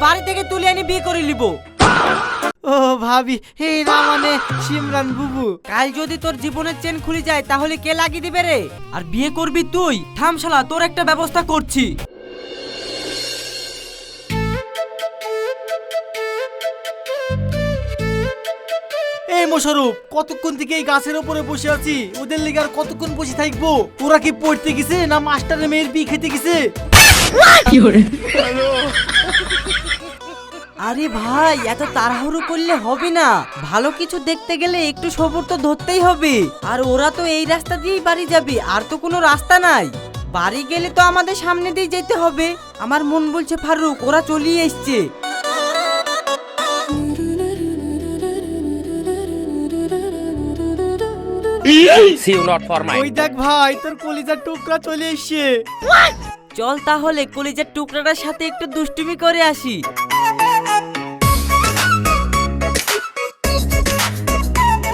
বাড়ি থেকে তুলে এনে বিয়ে করে নিব। ও ভাবি, এই না মানে সিমরান বুবু। কাল যদি তোর জীবনের চেন খুলে যায় তাহলে কে লাগিয়ে দিবে রে? আর বিয়ে করবি তুই? থাম শালা, তোর একটা ব্যবস্থা করছি। এই মোশারফ, কতক্ষণ থেকে এই গাছের উপরে বসে আছি, ওদের লেগে আর কতক্ষণ বসে থাকবো? ওরা কি পড়তে গেছে না মাস্টারের মেয়ের বিয়ে খেতে গেছে? আরে ভাই, এত তাড়াহুড়ো করলে হবে না। ভালো কিছু দেখতে গেলে একটু সবুর তো ধরতেই হবে। আর ওরা তো এই রাস্তা দিয়েই বাড়ি যাবে, আর তো কোনো রাস্তা নাই। বাড়ি গেলে তো আমাদের সামনে দিয়ে যেতে হবে। আমার মন বলছে ফারুক, ওরা চলিয়ে এসছে। ওই দেখ ভাই, তোর কলিজার টুকরা চলে এসছে। চল তাহলে কলিজার টুকরাটার সাথে একটু দুষ্টুমি করে আসি।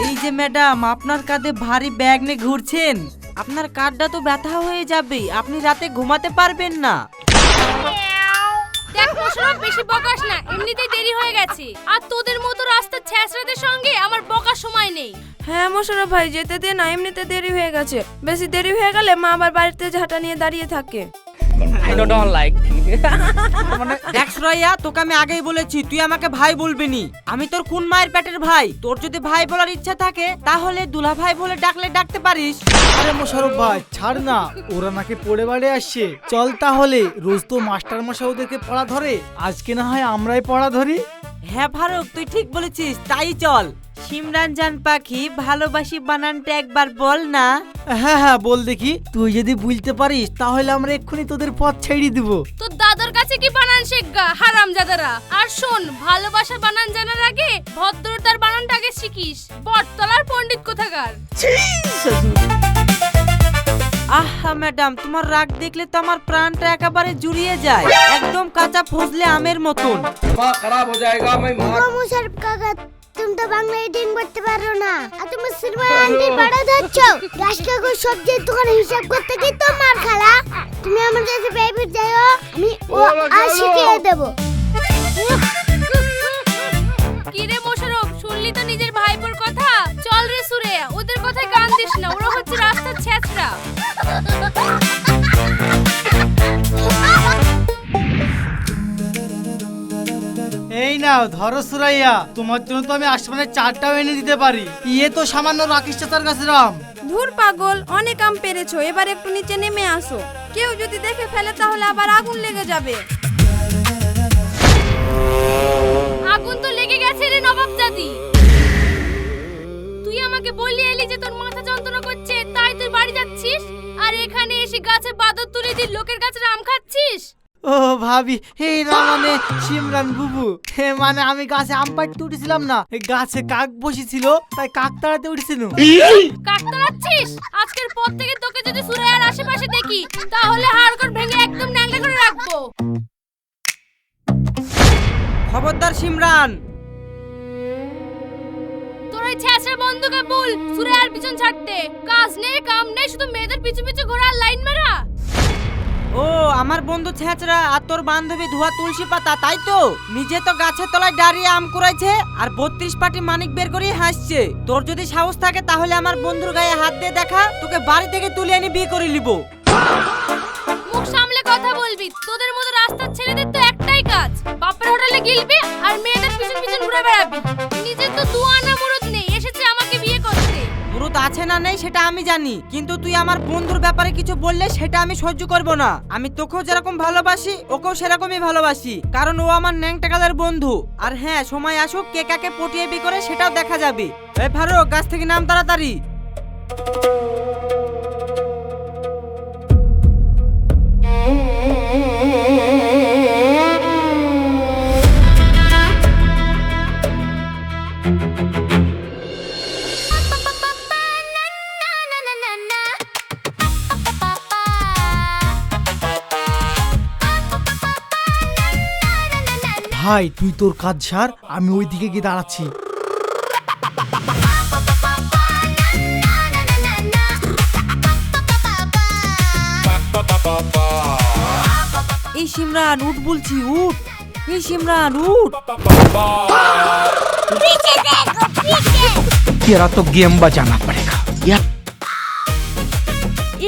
এই যে ম্যাডাম, আপনার কাঁধে ভারী ব্যাগ নিয়ে ঘুরছেন, আপনার কাঁধটা তো ব্যথা হয়ে যাবে, আপনি রাতে ঘুমাতে পারবেন না। দেখ মোশাররফ, বেশি বকাস না, এমনিতেই দেরি হয়ে গেছে। আর তোদের মতো রাস্তার ছ্যাঁচড়াদের সঙ্গে আমার বকার সময় নেই। হ্যাঁ মোশাররফ ভাই, যেতে দে না, এমনিতে দেরি হয়ে গেছে। বেশি দেরি হয়ে গেলে মা আবার বাড়িতে ঝাঁটা নিয়ে দাঁড়িয়ে থাকে। I don't like. দেখ সুরাইয়া, তোকে আমি আগেই বলেছি তুই আমাকে ভাই বলবি নি। আমি তোর কোন মায়ের পেটের ভাই? তোর যদি ভাই বলার ইচ্ছা থাকে তাহলে দুলা ভাই বলে ডাকলে ডাকতে পারিস। আরে মোশারফ ভাই ছাড় না, ওরা নাকি পড়ে বাড়ি আসছে। চল তাহলে, রোজ তো মাস্টার মশাই ওদেরকে পড়া ধরে, আজকে না হয় আমরাই পড়া ধরি। হ্যাঁ ফারুক, তুই ঠিক বলেছিস, তাই চল। সিমরান জান পাখি, ভালোবাসি বানানটা একবার বল না। হ্যাঁ হ্যাঁ বল দেখি। তুই যদি বুঝতে পারিস তাহলে আমরা এক্ষুনি তোদের পথ ছেড়ে দিব। তোর দাদার কাছে কি বানান শেখগা হারামজাদারা। আর শোন, ভালোবাসার বানান জানার আগে ভদ্রতার বানানটা আগে শিখিস। বটতলার পণ্ডিত কোথাকার। আহা ম্যাডাম, তোমার রাগ দেখলে তো আমার প্রাণটা একেবারে জুড়িয়ে যায়, একদম কাঁচা ফজলে আমের মতন। মুশারফ কাকা, তুমি তো বাংলা এডিং করতে পারো না, আর তুমি সিনেমা আন্টির ভাড়া দিচ্ছ। গাছ কাকুর সবজির দোকানে হিসাব করতে গিয়ে তো মার খালা। তুমি আমার কাছে প্রাইভেট যাও, আমি ও আর শিখিয়ে দেবো। কি রে মোশাররফ, শুনলি তো নিজের ভাইপোর কথা? চল রে সুরে, ওদের কথায় কান দিস না, ওরা হচ্ছে রাস্তার ছ্যাঁচড়া। এই নাও ধরো সুরাইয়া, তোমার জন্য তো আমি আসমানের চারটাও এনে দিতে পারি। ইয়ে তো সামান্য রাকেশ চাচার কাছে রাম। ধুর পাগল, অনেক আম পেরেছো, এবার একটু নিচে নেমে আসো। কেউ যদি দেখে ফেলে তাহলে আবার আগুন লেগে যাবে। আগুন তো লেগে গেছে রে নবাবজাদি। তুই আমাকে বললি এলি যে তোর মাথা যন্ত্রণা করছে, তাই তুই বাড়ি যাচ্ছিস, আর এখানে এসে গাছে বাদর তুলে দিয়ে লোকের কাছে আম খাচ্ছিস। ও ভাবি, এই না মানে সিমরান বুবু, মানে আমি গাছে আম পাড়তে উঠেছিলাম না, গাছে কাক বসেছিল তাই কাক তাড়াতে উঠেছিল। কাক তাড়াচ্ছিস? আজকের পর থেকে তোকে যদি সুরাইয়ার আশেপাশে দেখি তাহলে হাড়গোড় ভেঙে একদম ন্যাংরা করে রাখবো। খবরদার সিমরান। তোর ওই ছ্যাঁচড়া বন্ধুকে বল সুরাইয়ার পিছন ছাড়তে। কাজ নেই কাম নেই, শুধু মেয়েদের পিছু পিছু ঘোরা আর লাইন মারা। ও আমার বন্ধু ছেঁচড়া আর তোর বান্ধবী ধোয়া তুলসী পাতা, তাই তো? নিজে তো গাছের তলায় দাঁড়িয়ে আম কুড়াইছে আর 32 পাটি মানিক বের করে হাসছে। তোর যদি সাহস থাকে তাহলে আমার বন্ধুর গায়ে হাত দিয়ে দেখা, তোকে বাড়ি থেকে তুলে এনে বিয়ে করে নিব। মুখ সামলে কথা বলবি। তোদের মতো রাস্তার ছেলেদের তো একটাই কাজ, বাপের হোটেলে গিলবি আর মেয়েদের পিছন পিছন ঘুরে বেড়াবি। নিজের তো দু আনা মুরুদ নেই, এসেছে আমাকে বিয়ে করতে। মুরুদ আছে না নেই সেটা আমি জানি, কিন্তু তুই আমার বন্ধুর ব্যাপারে কিছু বললে সেটা আমি সহ্য করব না। আমি তোকেও যেরকম ভালোবাসি ওকেও সেরকমই ভালোবাসি, কারণ ও আমার ন্যাংটাকালের বন্ধু। আর হ্যাঁ, সময় আসুক কে কাকে পটিয়ে বিয়ে করে সেটাও দেখা যাবে। এই ফারুক, গাছ থেকে নাম তাড়াতাড়ি। ভাই তুই তোর কাজ সার, আমি ওই দিকে গিয়ে দাঁড়াচ্ছি। এই সিমরান উঠ বলছি, উঠ। এই সিমরান উঠ। तेरा तो गेम बजाना पड़ेगा।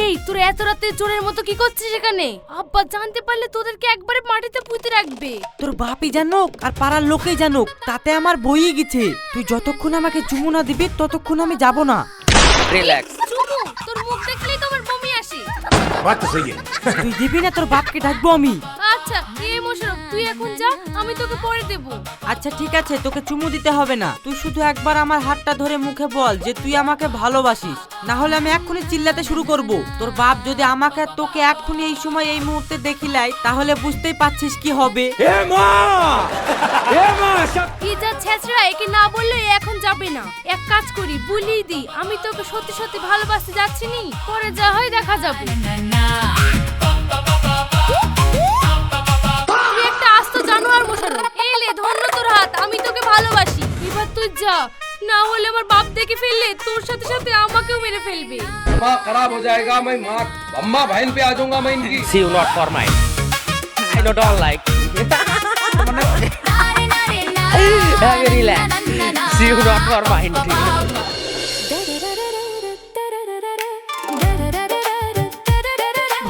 এই তোর এত রাতে চোরের মতো কি করছিস এখানে? আব্বা জানতে পারলে তোদেরকে একবারে মাটিতে পুঁতে রাখবে। তোর বাপই জানুক আর পাড়ার লোকেই জানুক, তাতে আমার বইই গেছে। তুই যতক্ষণ আমাকে চুমু না দিবি ততক্ষণ আমি যাব না। রিল্যাক্স। চুমু, তোর মুখ দেখলেই তো আমার বমি আসে। बात तो सही है। তুই দিবি না, তোর বাপকে ডাকবো আমি। আচ্ছা এই মোশারফ তুই এখন যা, আমি তোকে পরে দেব। আচ্ছা ঠিক আছে, তোকে চুমু দিতে হবে না। তুই শুধু একবার আমার হাতটা ধরে মুখে বল যে তুই আমাকে ভালোবাসিস, না হলে আমি এক্ষুনি চিল্লাতে শুরু করব। তোর বাপ যদি আমাকে আর তোকে এক্ষুনি এই সময় এই মুহূর্তে দেখিলাই, তাহলে বুঝতেই পারছিস কি হবে। কি যা ছেছড়া, একে না বললে এ এখন যাবে না। এক কাজ করি, বলিয়ে দি আমি তোকে সত্যি সত্যি ভালোবাসতে যাচ্ছি নি, পরে যা হয় দেখা যাবে। তুই একটা আস্ত জানোয়ার মোশারফ। এলে ধন্য তোর হাত, আমি তোকে ভালোবাসি। এবার তুই যা, না হলে আমার বাপ দেখে ফেললে তোর সাথে সাথে আমাকেও মেরে ফেলবে। दिमाग खराब हो जाएगा। मैं माँ अम्मा बहन पे आ जाऊंगा मैं इनकी। See you not for mine. I don't like. Relax. See you not for mine.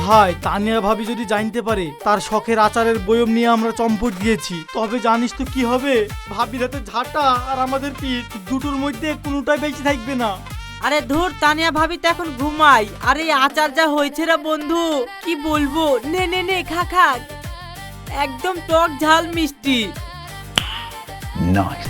ভাই তানিয়া ভাবি যদি জানতে পারে তার শখের আচারের বয়ম নিয়ে আমরা চম্পট দিয়েছি, তবে জানিস তো কি হবে? ভাবির হাতে ঝাঁটা আর আমাদের পিঠ, দুটোর মধ্যে কোনোটাই বেশি থাকবে না। আরে ধুর, তানিয়া ভাবি তো এখন ঘুমাই। আরে আচার যা হয়েছে রে বন্ধু, কি বলবো। নে নে নে, খা খা, একদম টক ঝাল মিষ্টি। Nice.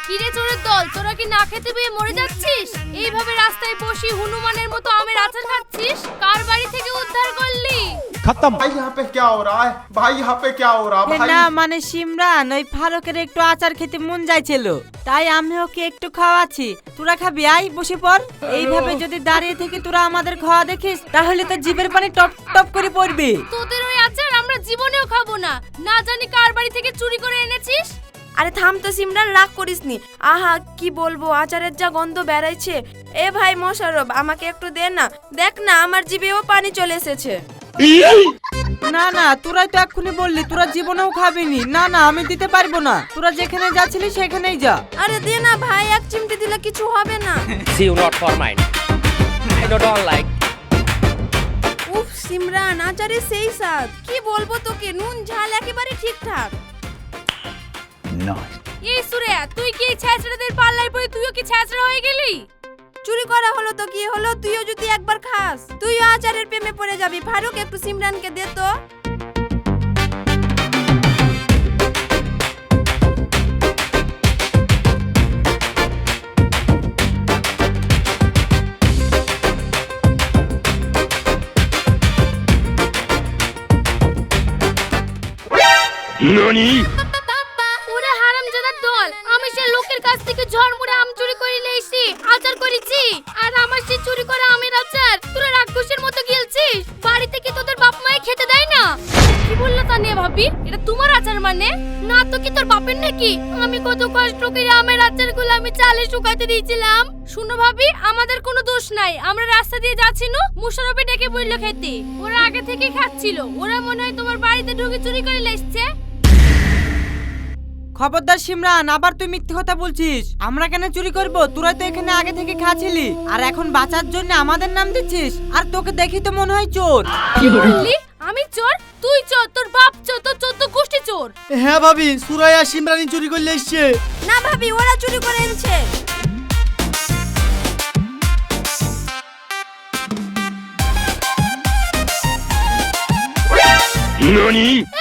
কিরে চোরের দল, তোরা কি না খেতে পেয়ে মরে যাচ্ছিস? এইভাবে রাস্তায় বসে হনুমানের মতো আমের আচার খাচ্ছিস? কার বাড়ি থেকে উদ্ধার করলি? खत्म। भाई यहाँ पे क्या हो रहा है? भाई यहाँ पे क्या हो रहा है? না भाई মানে সিমরান, ওই ফারুকের একটু আচার খেতে মন যাইছিল, তাই আমি ওকে একটু খাওয়াচ্ছি। তোরা খাবি? আই বসে পড়। এইভাবে যদি দাঁড়িয়ে থেকে তোরা আমাদের খাওয়া দেখিস, তাহলে তো জিভের পানি টপ টপ করে পড়বে। তোদের ওই আচার আমরা জীবনেও খাবো না। না জানি কার বাড়ি থেকে চুরি করে এনেছিস। আরে থাম তো সিমরান, রাগ করিসনি। আহা কি বলবো, আচারের যা গন্ধ বেরাইছে। এ ভাই মোশারফ, আমাকে একটু দে না। দেখ না আমার জিভেও পানি চলে এসেছে। না না, তোরাই তো এক্ষুনি বললি তোরা জীবনেও খাবিনি। না না, আমি দিতে পারবো না। তোরা যেখানে যাচ্ছিলি সেখানেই যা। আরে দে না ভাই, এক চিমটি দিলে কিছু হবে না। See you not for mine. I don't like. উফ সিমরান, আচারে সেই স্বাদ, কি বলবো তোকে, নুন ঝাল একেবারে ঠিকঠাক। Nice. এই সুরেয়া, তুই কি এই ছেছড়াদের পাল্লায় পড়ে তুইও কি ছেছড়া হয়ে গেলি? চুরি করা হলো তো কি হলো, তুইও যদি একবার খাস তুইও আচারের প্রেমে পড়ে যাবি। ফারুক একটু সিমরানকে দে তো। ওরে হারামজাদার দল, আমি সে লোকের কাছ থেকে ঝড়মুড়ে আম চুরি করে নিয়ে এসেছি, আচার করেছি। আর আমার সে চুরি করা আমের আচার তোরা রাক্ষসের মতো গিলছিস। বাড়িতে কি তোদের বাপ মায়ে খেতে দেয় না? কি বললো তানিয়া ভাবি, এটা তোমার আচার মানে? না তো কি তোর বাপের নাকি? আমি কত কষ্ট করে আমের আচারগুলো আমি চালে শুকাতে দিয়েছিলাম। শুনো ভাবি, আমাদের কোনো দোষ নাই। আমরা রাস্তা দিয়ে যাচ্ছি না, মুশারফে ডেকে বললো খেতে। ওরা আগে থেকে খাচ্ছিল। ওরা মনে হয় তোমার বাড়িতে ঢুকে চুরি করে এসেছে। খবরদার সিমরান, আবার তুই মিথ্যে কথা বলছিস। আমরা কেন চুরি করব? তোরাই তো এখানে আগে থেকে খাচ্ছিলি, আর এখন বাঁচার জন্য আমাদের নাম দিচ্ছিস। আর তোকে দেখি তো মনে হয় চোর। কি বললি? আমি চোর? তুই চোর, তোর বাপ চোর, তোর 14 গোষ্ঠী চোর। হ্যাঁ ভাবি, সুরাইয়া সিমরানি চুরি করলে এসছে। না ভাবি, ওরা চুরি করে এনেছে।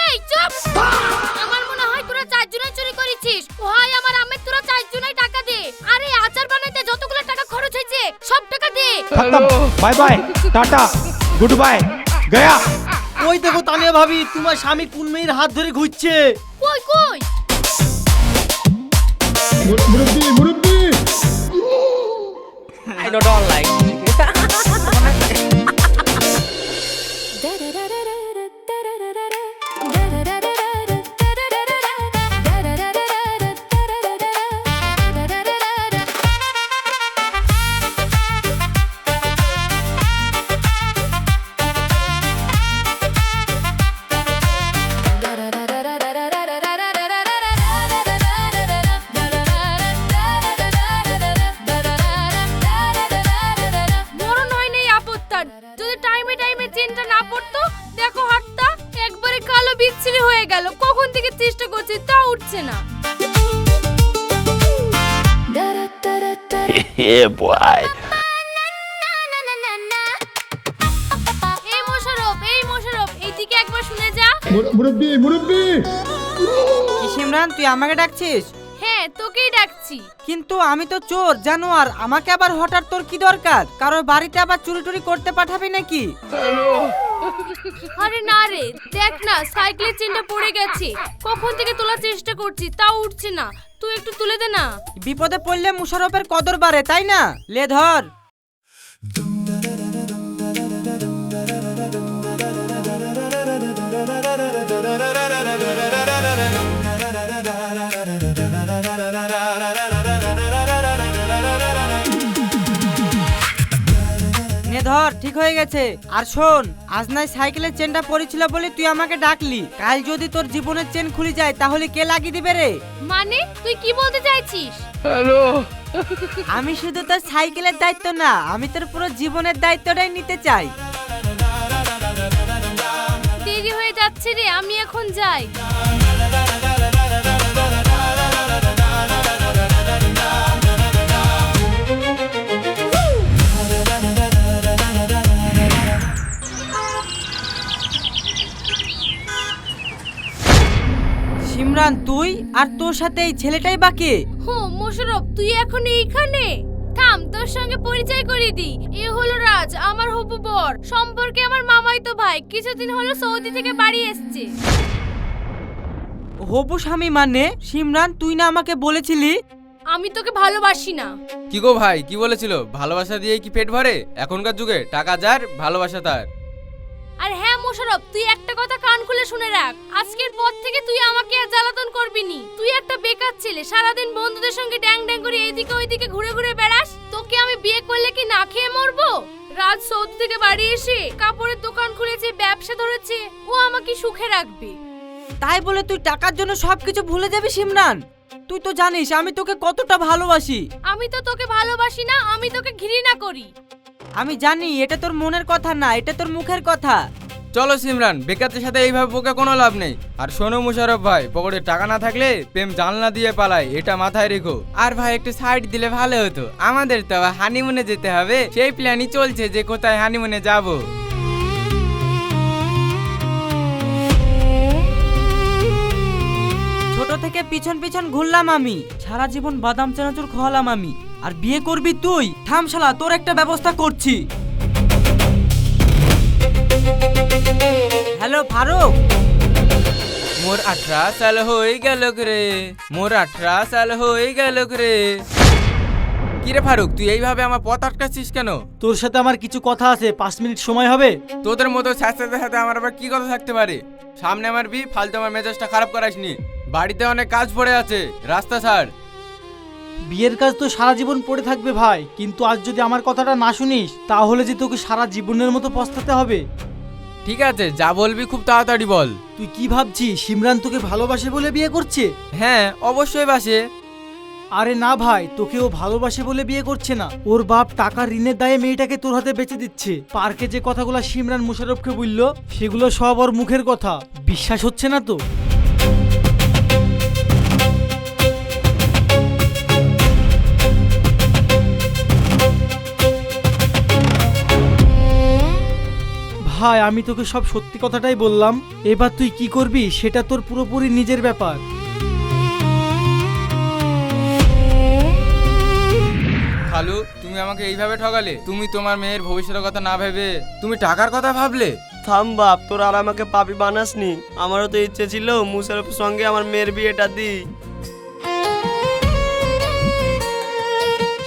এই চুপ! আমার মনে হয় তোরা 4 জনই চুরি করেছিস। ওই আমার আমের তোরা 4 জনই টাকা দে। আরে আচার বানাইতে যতগুলো টাকা খরচ হয়েছে সব টাকা দে। खत्म। Bye bye, tata, good bye, गया। ওই দেখো তানিয়া ভাবি, তোমার স্বামী কোন মেয়ের হাত ধরে ঘুরছে। কই কই? I don't like. হয়ে গেল, কখন থেকে চেষ্টা করছি তা উঠছে না। Yeah, boy. এই মোশাররফ এইদিকে একবার শুনে যা। কি সিমরান, তুই আমাকে ডাকছিস? হ্যাঁ, তোকেই ডাকছি। কিন্তু আমি তো চোর জানোয়ার, আমাকে আবার হঠাৎ তোর কি দরকার? কারোর বাড়িতে আবার চুরি টুরি করতে পাঠাবি নাকি? আরে না রে, দেখ না সাইকেলের চেনটা পড়ে গেছে, কখন থেকে তোলার চেষ্টা করছি তাও উঠছে না, তুই একটু তুলে দে না। বিপদে পড়লে মুশারফের কদর বাড়ে, তাই না? লে ধর। নে ধর, ঠিক হয়ে গেছে। আর শোন, আজ নাই সাইকেলের চেনটা পড়েছিল বলে তুই আমাকে ডাকলি, কাল যদি তোর জীবনের চেন খুলে যায় তাহলে কে লাগিয়ে দিবে রে? মানে তুই কি বলতে চাইছিস? আমি শুধু তোর সাইকেলের দায়িত্ব না, আমি তোর পুরো জীবনের দায়িত্বটাই নিতে চাই। দেরি হয়ে যাচ্ছে রে, আমি এখন যাই। সিমরান, তুই আর তোর সাথে এই ছেলেটাই বাকি? হো মোশাররফ, তুই এখন এইখানে? থাম, তোর সঙ্গে পরিচয় করিয়ে দিই। এ হলো রাজ, আমার হবু বর, সম্পর্কে আমার মামাইতো ভাই, কিছুদিন হলো সৌদি থেকে বাড়ি এসেছে। হবু স্বামী মানে? সিমরান, তুই না আমাকে বলেছিলি আমি তোকে ভালোবাসি না। কি গো ভাই, কি বলেছিল? ভালোবাসা দিয়ে কি পেট ভরে? এখনকার যুগে টাকা যার, ভালোবাসা তার। আর হ্যাঁ মোশাররফ, তুই একটা কথা কান খুলে শুনে রাখ, আজকের পর থেকে তুই আমাকে আর জ্বালাতন করবি নি। তুই একটা বেকার ছেলে, সারাদিন বন্ধুদের সঙ্গে ড্যাং ড্যাং করে এইদিকে ওইদিকে ঘুরে ঘুরে বেড়াস। তোকে আমি বিয়ে করলে কি না খেয়ে মরবো? রাজ সৌদি থেকে বাড়ি এসে কাপড়ের দোকান খুলেছে, ব্যবসা ধরেছে, ও আমাকে সুখে রাখবে। তাই বলে তুই টাকার জন্য সবকিছু ভুলে যাবি সিমরান? তুই তো জানিস আমি তোকে কতটা ভালোবাসি। আমি তো তোকে ভালোবাসি না, আমি তোকে ঘৃণা করি। আমি জানি এটা তোর মনের কথা না, এটা তোর মুখের কথা। চলো সিমরান, বেকারদের সাথে এইভাবে বকে কোনো লাভ নেই। আর শোনো মুশারফ ভাই, পকেটে টাকা না থাকলে প্রেম জানলা দিয়ে পালায়, এটা মাথায় রেখো। আর ভাই একটু সাইড দিলে ভালো হতো, আমাদের তো হানিমুনে যেতে হবে, সেই প্ল্যানই চলছে যে কোথায় হানিমুনে যাব। ছোট থেকে পিছন পিছন ঘুরলাম আমি, সারা জীবন বাদাম চানাচুর খাওয়ালাম আমি, আর বিয়ে করবি তুই? থাম শালা, তোর একটা ব্যবস্থা করছি। হ্যালো ফারুক। মোর 18 সাল হয়ে গেল রে, মোর 18 সাল হয়ে গেল রে। কিরে ফারুক, তুই এইভাবে আমার পথ আটকাচ্ছিস কেন? তোর সাথে আমার কিছু কথা আছে, 5 মিনিট সময় হবে? তোদের মতো সাথে সাথে আমার আবার কি কথা থাকতে পারে? সামনে আমার বি, ফালতু আমার মেজাজটা খারাপ করাসনি। বাড়িতে অনেক কাজ পড়ে আছে, রাস্তা ছাড়। বিয়ের কাজ তো সারা জীবন পড়ে থাকবে ভাই, কিন্তু আজ যদি আমার কথাটা না শুনিস তাহলে যে তোকে সারা জীবনের মতো পস্তাতে হবে। ঠিক আছে, যা বলবি খুব তাড়াতাড়ি বল। তুই কি ভাবছিস সিমরান তোকে ভালোবাসে বলে বিয়ে করছে? হ্যাঁ অবশ্যই বাসে। আরে না ভাই, তোকে ও ভালোবাসে বলে বিয়ে করছে না, ওর বাপ টাকার ঋণের দায়ে মেয়েটাকে তোর হাতে বেচে দিচ্ছে। পার্কে যে কথাগুলো সিমরান মুশারফকে বললো সেগুলো সব ওর মুখের কথা, বিশ্বাস হচ্ছে না তো? ভাই আমি তোকে সব সত্যি কথাটাই বললাম, এবার তুই কি করবি সেটা তোর পুরোপুরি নিজের ব্যাপার। খালু, তুমি আমাকে এইভাবে ঠকালে? তুমি তোমার মেয়ের ভবিষ্যতের কথা না ভেবে তুমি টাকার কথা ভাবলে? থাম বাপ, তোর আর আমাকে পাপি বানাসনি। আমারও তো ইচ্ছে ছিল মুশারফের সঙ্গে আমার মেয়ের বিয়েটা দিই।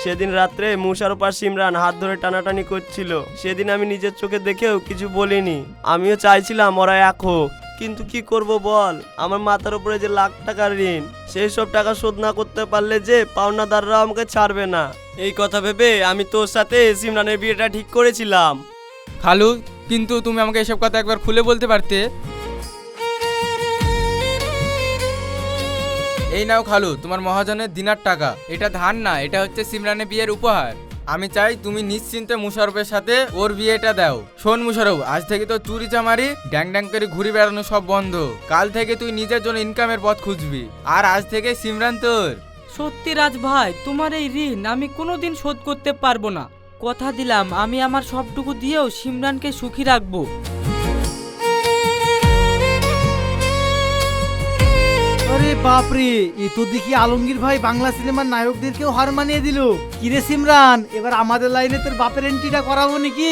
সেদিন রাত্রে মুশারফ আর সিমরান হাত ধরে টানাটানি করছিল, সেদিন আমি নিজের চোখে দেখেও কিছু বলিনি। আমিও চাইছিলাম ওরা এক হোক, কিন্তু কি করব বল, আমার মাথার উপরে যে লাখ টাকার ঋণ, সেই সব টাকা শোধ না করতে পারলে যে পাওনাদাররা আমাকে ছাড়বে না। এই কথা ভেবে আমি তোর সাথে সিমরানের বিয়েটা ঠিক করেছিলাম। খালু, কিন্তু তুমি আমাকে এসব কথা একবার খুলে বলতে পারতে। এই নাও খালু, তোমার মহাজনের দিনার টাকা। এটা ধার না, এটা হচ্ছে সিমরানের বিয়ের উপহার। আমি চাই তুমি নিশ্চিন্তে মুশারফের সাথে ওর বিয়েটা দাও। শোন মুশারফ, আজ থেকে তো চুরি চামারি ড্যাং ড্যাং করে ঘুরে বেড়ানো সব বন্ধ। কাল থেকে তুই নিজের জন্য ইনকামের পথ খুঁজবি, আর আজ থেকে সিমরান তোর। সত্যি রাজ ভাই, তোমার এই ঋণ আমি কোনোদিন শোধ করতে পারবো না। কথা দিলাম আমি আমার সবটুকু দিয়েও সিমরানকে সুখী রাখবো। আরে বাপরে, এ তো দেখি আলমগীর ভাই বাংলা সিনেমার নায়কদেরকেও হার মানিয়ে দিল। কিরে সিমরান, এবার আমাদের লাইনে তোর বাপের এন্ট্রিটা করাবো নাকি?